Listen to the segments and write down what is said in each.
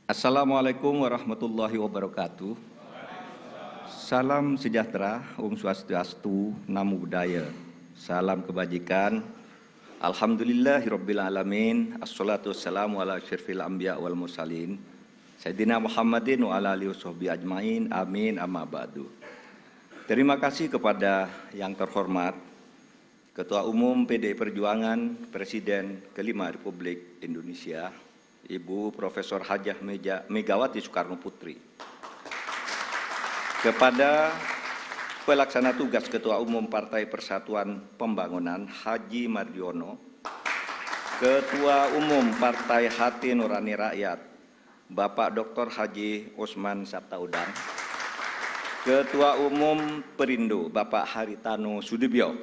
Assalamualaikum warahmatullahi wabarakatuh. Salam sejahtera, Om Swastiastu, Namo Buddhaya. Salam kebajikan. Alhamdulillahirabbil alamin. Assalatu wassalamu ala asyrafil anbiya wal mursalin. Sayyidina Muhammadin wa ala alihi washabbihi ajmain. Amin amma ba'du. Terima kasih kepada yang terhormat Ketua Umum PDI Perjuangan, Presiden kelima Republik Indonesia, Ibu Profesor Hajah Megawati Soekarno Putri. Kepada Pelaksana Tugas Ketua Umum Partai Persatuan Pembangunan Haji Mardiono, Ketua Umum Partai Hati Nurani Rakyat Bapak Dr. Haji Osman Sabtaudang, Ketua Umum Perindo Bapak Haritano Sudibyo,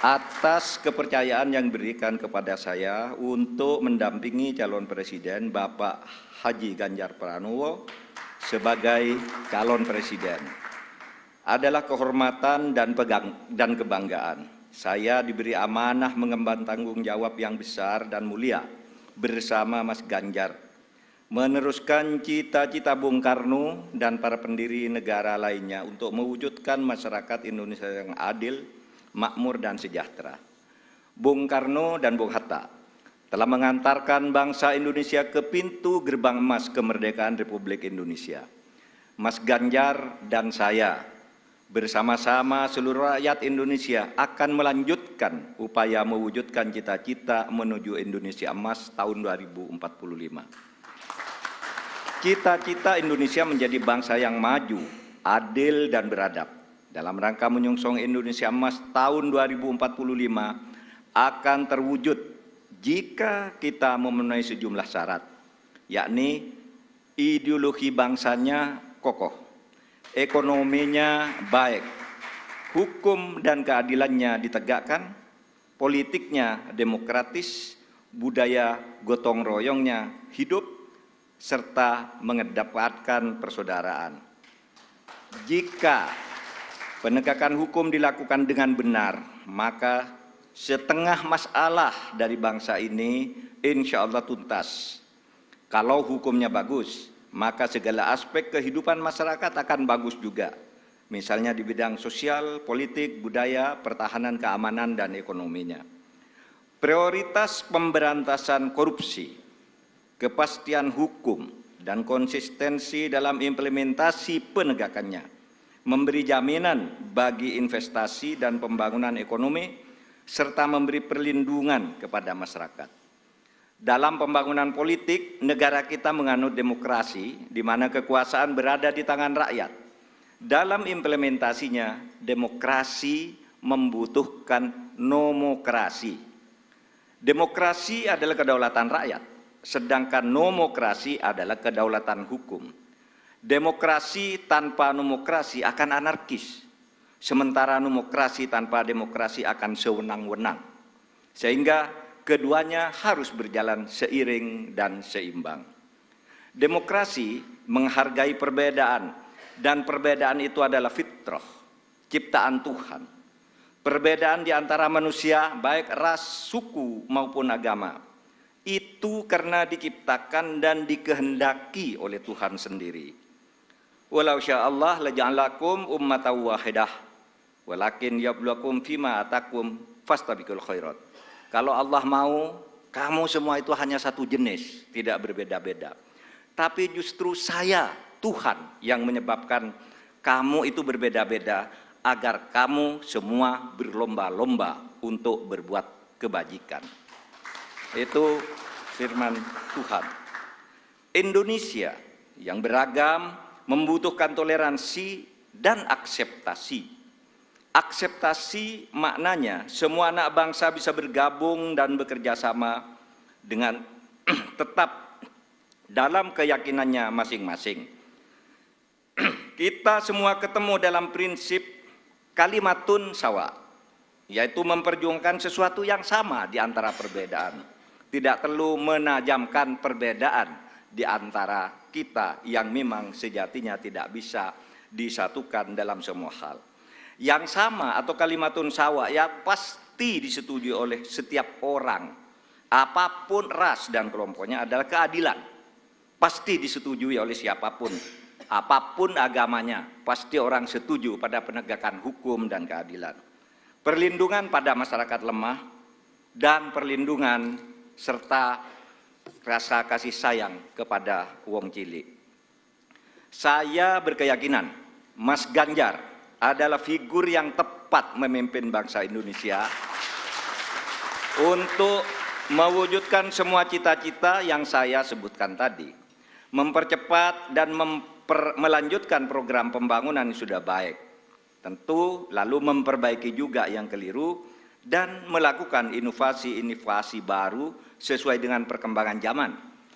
atas kepercayaan yang diberikan kepada saya untuk mendampingi calon presiden Bapak Haji Ganjar Pranowo sebagai calon presiden. Adalah kehormatan dan kebanggaan. Saya diberi amanah mengemban tanggung jawab yang besar dan mulia bersama Mas Ganjar, meneruskan cita-cita Bung Karno dan para pendiri negara lainnya untuk mewujudkan masyarakat Indonesia yang adil, makmur dan sejahtera. Bung Karno dan Bung Hatta telah mengantarkan bangsa Indonesia ke pintu gerbang emas kemerdekaan Republik Indonesia. Mas Ganjar dan saya bersama-sama seluruh rakyat Indonesia akan melanjutkan upaya mewujudkan cita-cita menuju Indonesia emas tahun 2045. Cita-cita Indonesia menjadi bangsa yang maju, adil dan beradab. Dalam rangka menyongsong Indonesia Emas tahun 2045 akan terwujud jika kita memenuhi sejumlah syarat, yakni ideologi bangsanya kokoh, ekonominya baik, hukum dan keadilannya ditegakkan, politiknya demokratis, budaya gotong royongnya hidup, serta mengedepankan persaudaraan. Jika penegakan hukum dilakukan dengan benar, maka setengah masalah dari bangsa ini insya Allah tuntas. Kalau hukumnya bagus, maka segala aspek kehidupan masyarakat akan bagus juga. Misalnya di bidang sosial, politik, budaya, pertahanan, keamanan, dan ekonominya. Prioritas pemberantasan korupsi, kepastian hukum, dan konsistensi dalam implementasi penegakannya, memberi jaminan bagi investasi dan pembangunan ekonomi, serta memberi perlindungan kepada masyarakat. Dalam pembangunan politik, negara kita menganut demokrasi, di mana kekuasaan berada di tangan rakyat. Dalam implementasinya, demokrasi membutuhkan nomokrasi. Demokrasi adalah kedaulatan rakyat, sedangkan nomokrasi adalah kedaulatan hukum. Demokrasi tanpa nomokrasi akan anarkis, sementara nomokrasi tanpa demokrasi akan sewenang-wenang. Sehingga keduanya harus berjalan seiring dan seimbang. Demokrasi menghargai perbedaan, dan perbedaan itu adalah fitrah, ciptaan Tuhan. Perbedaan di antara manusia, baik ras, suku maupun agama, itu karena diciptakan dan dikehendaki oleh Tuhan sendiri. Walau sya'allah laja'alakum ummatan wahidah, walakin yabluwakum fima atakum fastabiqul khairat. Kalau Allah mau, kamu semua itu hanya satu jenis, tidak berbeda-beda. Tapi justru saya, Tuhan, yang menyebabkan kamu itu berbeda-beda, agar kamu semua berlomba-lomba untuk berbuat kebajikan. Itu firman Tuhan. Indonesia yang beragam membutuhkan toleransi dan akseptasi. Akseptasi maknanya semua anak bangsa bisa bergabung dan bekerja sama dengan tetap dalam keyakinannya masing-masing. Kita semua ketemu dalam prinsip kalimatun sawa, yaitu memperjuangkan sesuatu yang sama di antara perbedaan. Tidak perlu menajamkan perbedaan di antara kita yang memang sejatinya tidak bisa disatukan dalam semua hal. Yang sama atau kalimatun sawa ya pasti disetujui oleh setiap orang, apapun ras dan kelompoknya, adalah keadilan. pasti disetujui oleh siapapun, apapun agamanya, pasti orang setuju pada penegakan hukum dan keadilan. Perlindungan pada masyarakat lemah, dan perlindungan serta rasa kasih sayang kepada wong cilik. Saya berkeyakinan Mas Ganjar adalah figur yang tepat memimpin bangsa Indonesia untuk mewujudkan semua cita-cita yang saya sebutkan tadi, mempercepat dan melanjutkan program pembangunan yang sudah baik, tentu lalu memperbaiki juga yang keliru dan melakukan inovasi-inovasi baru sesuai dengan perkembangan zaman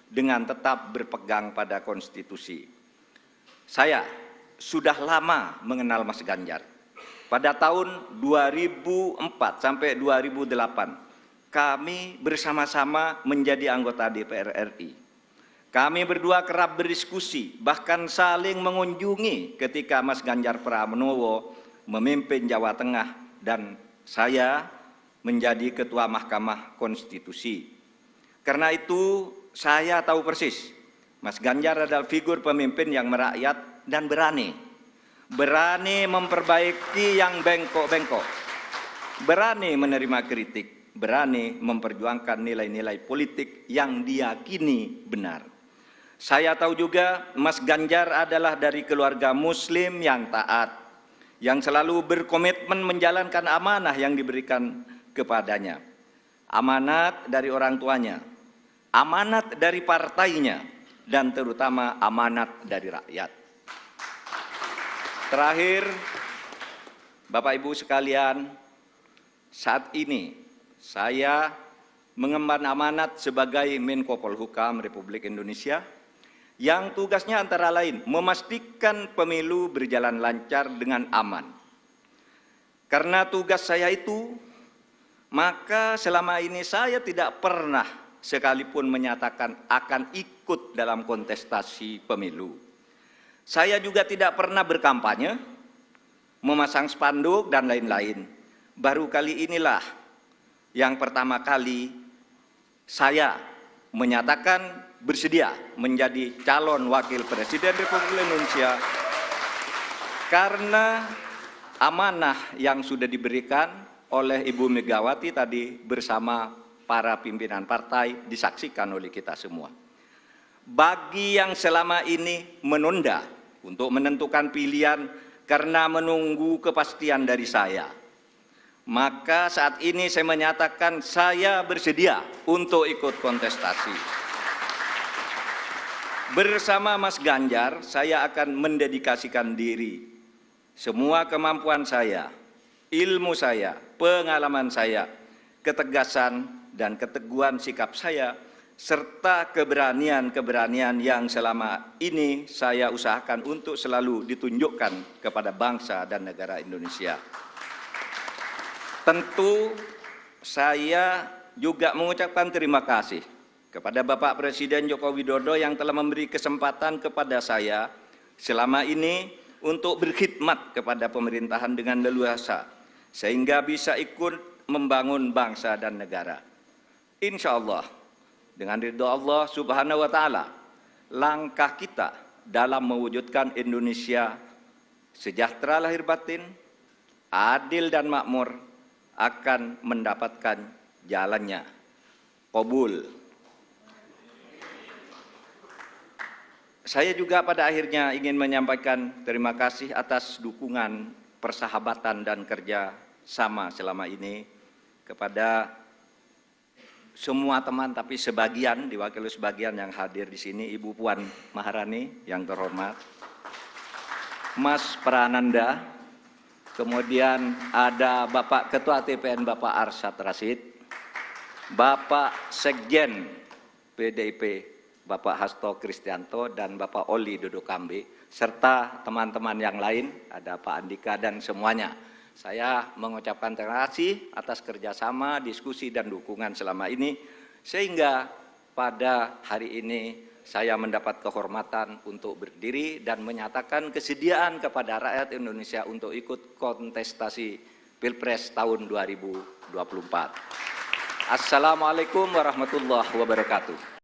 dengan tetap berpegang pada konstitusi. Saya sudah lama mengenal Mas Ganjar. Pada tahun 2004 sampai 2008 kami bersama-sama menjadi anggota DPR RI. Kami berdua kerap berdiskusi, bahkan saling mengunjungi ketika Mas Ganjar Pranowo memimpin Jawa Tengah dan saya menjadi Ketua Mahkamah Konstitusi. Karena itu saya tahu persis, Mas Ganjar adalah figur pemimpin yang merakyat dan berani memperbaiki yang bengkok-bengkok, berani menerima kritik, berani memperjuangkan nilai-nilai politik yang diyakini benar. Saya tahu juga Mas Ganjar adalah dari keluarga Muslim yang taat, yang selalu berkomitmen menjalankan amanah yang diberikan kepadanya. Amanat dari orang tuanya, amanat dari partainya, dan terutama amanat dari rakyat. Terakhir, Bapak Ibu sekalian, saat ini saya mengemban amanat sebagai Menko Polhukam Republik Indonesia yang tugasnya antara lain memastikan pemilu berjalan lancar dengan aman. Karena tugas saya itu, maka selama ini saya tidak pernah sekalipun menyatakan akan ikut dalam kontestasi pemilu. Saya juga tidak pernah berkampanye, memasang spanduk dan lain-lain. Baru kali inilah yang pertama kali saya menyatakan bersedia menjadi calon wakil presiden Republik Indonesia karena amanah yang sudah diberikan oleh Ibu Megawati tadi bersama para pimpinan partai disaksikan oleh kita semua. Bagi yang selama ini menunda untuk menentukan pilihan karena menunggu kepastian dari saya, maka saat ini saya menyatakan saya bersedia untuk ikut kontestasi. Bersama Mas Ganjar, saya akan mendedikasikan diri, semua kemampuan saya, ilmu saya, pengalaman saya, ketegasan dan keteguhan sikap saya, serta keberanian-keberanian yang selama ini saya usahakan untuk selalu ditunjukkan kepada bangsa dan negara Indonesia. Tentu saya juga mengucapkan terima kasih kepada Bapak Presiden Joko Widodo yang telah memberi kesempatan kepada saya selama ini untuk berkhidmat kepada pemerintahan dengan leluasa, sehingga bisa ikut membangun bangsa dan negara. Insya Allah, dengan ridho Allah Subhanahu wa Ta'ala, langkah kita dalam mewujudkan Indonesia sejahtera lahir batin, adil dan makmur akan mendapatkan jalannya. Qabul. Saya juga pada akhirnya ingin menyampaikan terima kasih atas dukungan, persahabatan dan kerja sama selama ini kepada semua teman, tapi sebagian, diwakili sebagian yang hadir di sini, Ibu Puan Maharani yang terhormat, Mas Prananda, kemudian ada Bapak Ketua TPN Bapak Arsyad Rashid, Bapak Sekjen PDIP Bapak Hasto Kristianto dan Bapak Oli Dodo Kambe, serta teman-teman yang lain, ada Pak Andika dan semuanya. Saya mengucapkan terima kasih atas kerjasama, diskusi, dan dukungan selama ini, sehingga pada hari ini saya mendapat kehormatan untuk berdiri dan menyatakan kesediaan kepada rakyat Indonesia untuk ikut kontestasi Pilpres tahun 2024. Assalamualaikum warahmatullahi wabarakatuh.